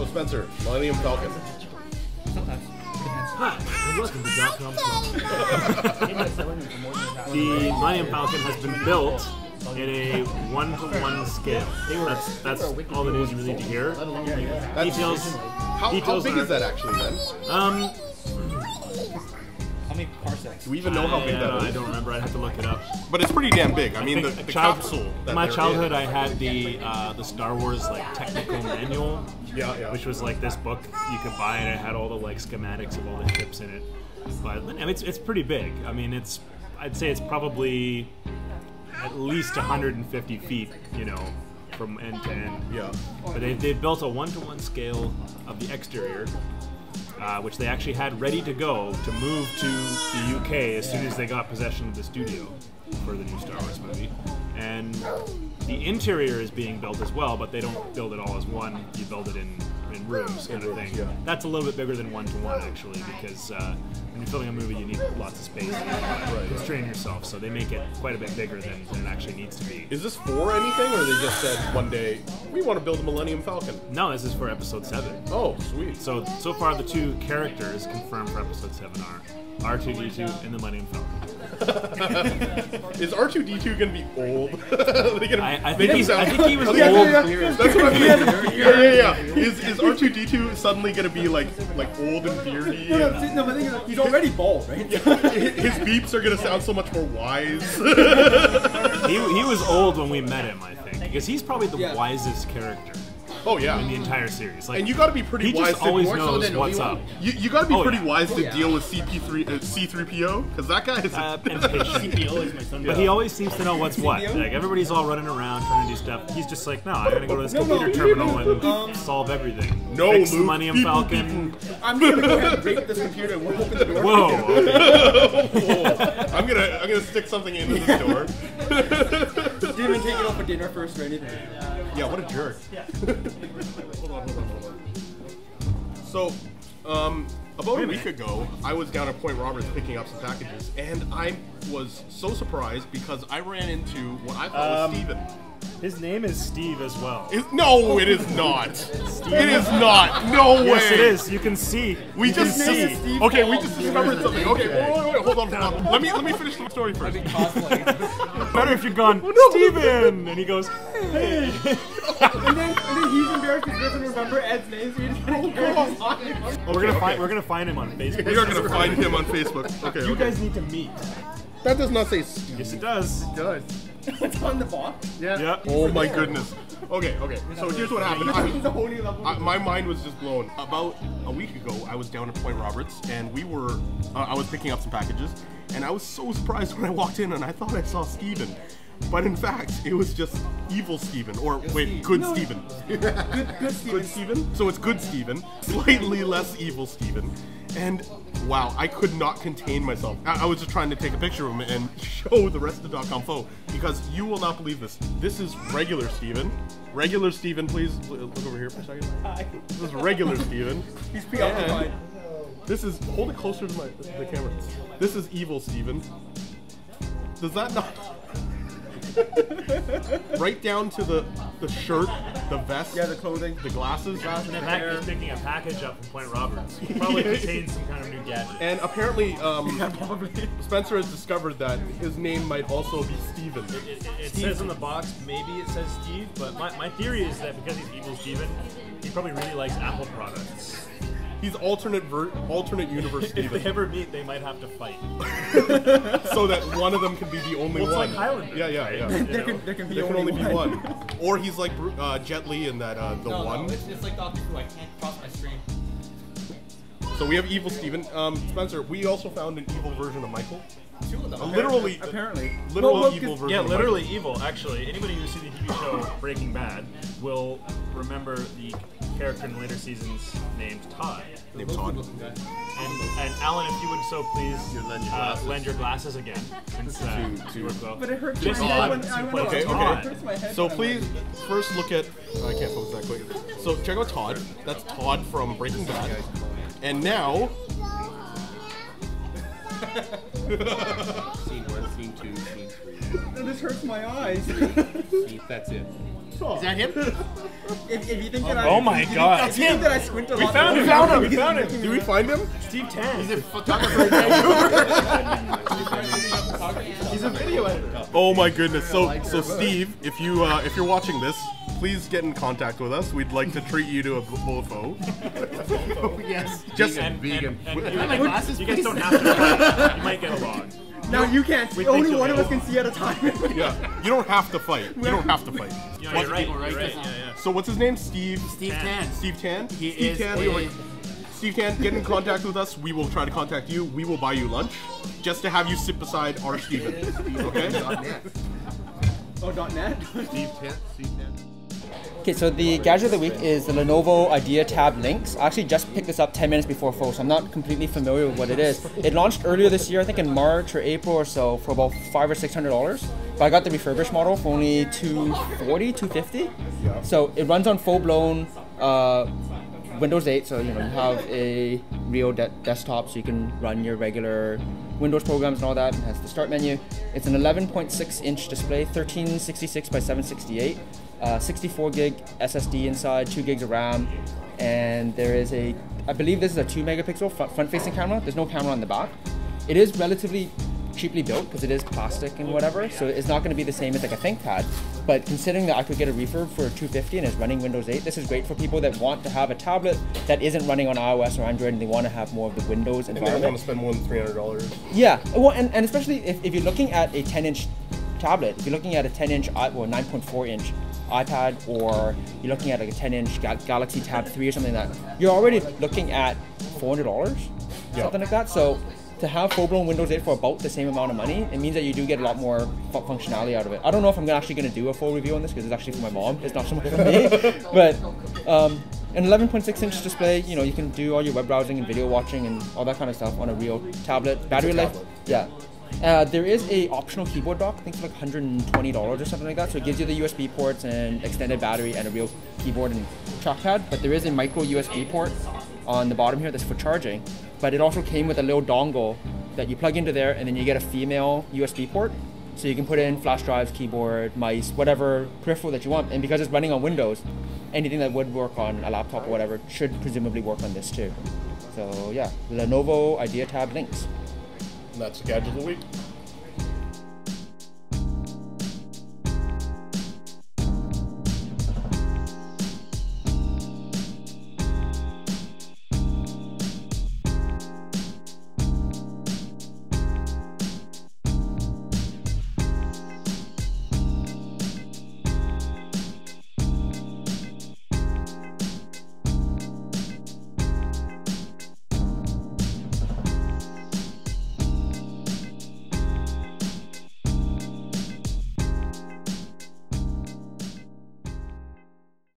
Spencer, Millennium Falcon. Hi, and welcome to .com. The Millennium Falcon has been built in a 1-to-1 scale. That's all the news you really need to hear. Details. How big is that actually then? How many parsecs? Do we even know how big that is? I don't remember. I'd have to look it up. But it's pretty damn big. I mean, the capsule. In my childhood, I had the Star Wars technical manual, which was like this book you could buy, and it had all the schematics of all the ships in it. But I mean, it's pretty big. I mean, I'd say it's probably at least 150 feet, from end to end. Yeah. But they built a 1-to-1 scale of the exterior, which they actually had ready to go to move to the UK as soon as they got possession of the studio for the new Star Wars movie. And the interior is being built as well, but they don't build it all as one. You build it in rooms kind of thing. Yeah. That's a little bit bigger than 1-to-1 actually, because when you're filming a movie you need lots of space to constrain yourself, so they make it quite a bit bigger than it actually needs to be. Is this for anything, or they just said one day, we want to build a Millennium Falcon? No, this is for Episode 7. Oh, sweet. So far the two characters confirmed for Episode 7 are R2-D2 and the Millennium Falcon. Is R2-D2 gonna be old? I think he was old. That's what I mean. Yeah. Is R2-D2 suddenly gonna be like old and beardy? No, but the thing is, he's already bald, right? His beeps are gonna sound so much more wise. He was old when we met him, I think, because he's probably the wisest character. Oh yeah, in the entire series. And you got to be pretty wise. He just always knows what's up. You got to be pretty wise to deal with C3PO, because that guy is impatient. But he always seems to know what's what. Like everybody's all running around trying to do stuff. He's just like, no, I'm gonna go to this computer terminal and solve everything. No, fix Luke, Millennium Falcon. I'm gonna go ahead and break this computer and we'll open the door. Whoa! I'm gonna stick something into this door. Didn't even take it off for dinner first or anything. Yeah, what a jerk. Hold on. So, about a week ago, I was down at Point Roberts picking up some packages, and I was so surprised because I ran into what I thought was Steven. His name is Steve as well. No, it is not. It is not. No way. Yes, it is. You can see. We just see. Okay, we just discovered something. Okay, wait, hold on. Let me finish the story first. Better if you'd gone, Steven! And he goes, hey. and then he's embarrassed because he doesn't remember Ed's name, so he just kind of carries on. We're gonna find him on Facebook. We are gonna find him on Facebook. Okay. You guys need to meet. That does not say Steve. Yes, it does. It does. It's on the box? Yeah. Oh my goodness. Okay. So here's what happened. My mind was just blown. About a week ago, I was down at Point Roberts, and I was picking up some packages, and I was so surprised when I walked in and I thought I saw Steven. But in fact, it was just evil Steven, or wait, good Steven. Good Steven? So it's good Steven, slightly less evil Steven. And wow, I could not contain myself. I was just trying to take a picture of him and show the rest of the .com foe, because you will not believe this. This is regular Steven. Regular Steven, please look over here for a second. Hi. This is regular Steven. He's preoccupied. This is, hold it closer to the camera. This is evil Steven. Does that not... Right down to the shirt, the vest, the clothing, the glasses. And in fact, he's picking a package up from Point Roberts. He probably contains some kind of new gadget. And apparently, Spencer has discovered that his name might also be Steven. It says on the box, maybe it says Steve, but my theory is that because he's evil Steven, he probably really likes Apple products. He's alternate universe Steven. If they ever meet, they might have to fight. So that one of them can be the only one. It's like Highlander. Yeah. There can only be one. Or he's like Jet Li in that The One. No, it's like Doctor Who. I can't cross my stream. So we have evil Steven. Spencer, we also found an evil version of Michael. Two of them. Apparently. Evil version. Yeah, of literally Michael. Evil. Actually, anybody who's seen the TV show Breaking Bad will remember the character in later seasons named Todd. Named Todd. And Alan, if you would so please lend your glasses again. Since, But it hurts just my head when Okay. It hurts my head So when please, first look at... I can't focus that quick. So check out Todd. That's Todd from Breaking Bad. And now... Scene 1, scene 2, scene 3. This hurts my eyes. That's it. Is that him? If you think that Oh my God. If you think that I squint a lot. We found him. We found him. Did we find him? Steve Tan. He's a photographer. He's a video editor. Oh my goodness. So Steve, if you're watching this, please get in contact with us. We'd like to treat you to a bofo. Yes. Just vegan. My glasses, you guys don't have to. You might get a log. No, you can't. Only one of us can see at a time. yeah. You don't have to fight. You don't have to fight. Yeah, you're right. Yeah. So what's his name? Steve Tan. Steve Tan? He Steve is Tan. a- Steve Tan, get in contact with us. We will try to contact you. We will buy you lunch just to have you sit beside our Steven. Okay? Oh, .net? Steve Tan. Okay, so the gadget of the week is the Lenovo Idea Tab Lynx. I actually just picked this up 10 minutes before Fo, so I'm not completely familiar with what it is. It launched earlier this year, I think in March or April or so, for about $500 or $600. But I got the refurbished model for only $240, $250. So it runs on full-blown Windows 8, so you have a real desktop, so you can run your regular Windows programs and all that. It has the start menu. It's an 11.6-inch display, 1366 by 768. 64 gig SSD inside, 2 gigs of RAM, and there is I believe this is a 2 megapixel front-facing camera. There's no camera on the back. It is relatively cheaply built because it is plastic and whatever, so it's not going to be the same as like a ThinkPad. But considering that I could get a refurb for $250 and it's running Windows 8, this is great for people that want to have a tablet that isn't running on iOS or Android and they want to have more of the Windows And environment. they don't want to spend more than $300. Yeah, well, and especially if you're looking at a 10-inch tablet, if you're looking at a 10-inch or 9.4-inch iPad, or you're looking at like a 10-inch Galaxy Tab 3 or something like that, you're already looking at $400, something like that. So to have full-blown Windows 8 for about the same amount of money, it means that you do get a lot more functionality out of it. I don't know if I'm actually going to do a full review on this because it's actually for my mom. It's not so much for me. But an 11.6-inch display, you can do all your web browsing and video watching and all that kind of stuff on a real tablet. Battery life, yeah. There is a optional keyboard dock, I think it's like $120 or something like that. So it gives you the USB ports and extended battery and a real keyboard and trackpad. But there is a micro USB port on the bottom here that's for charging. But it also came with a little dongle that you plug into there, and then you get a female USB port. So you can put in flash drives, keyboard, mice, whatever peripheral that you want. And because it's running on Windows, anything that would work on a laptop or whatever should presumably work on this too. So yeah, Lenovo Idea Tab Lynx. And that's the gadget of the week.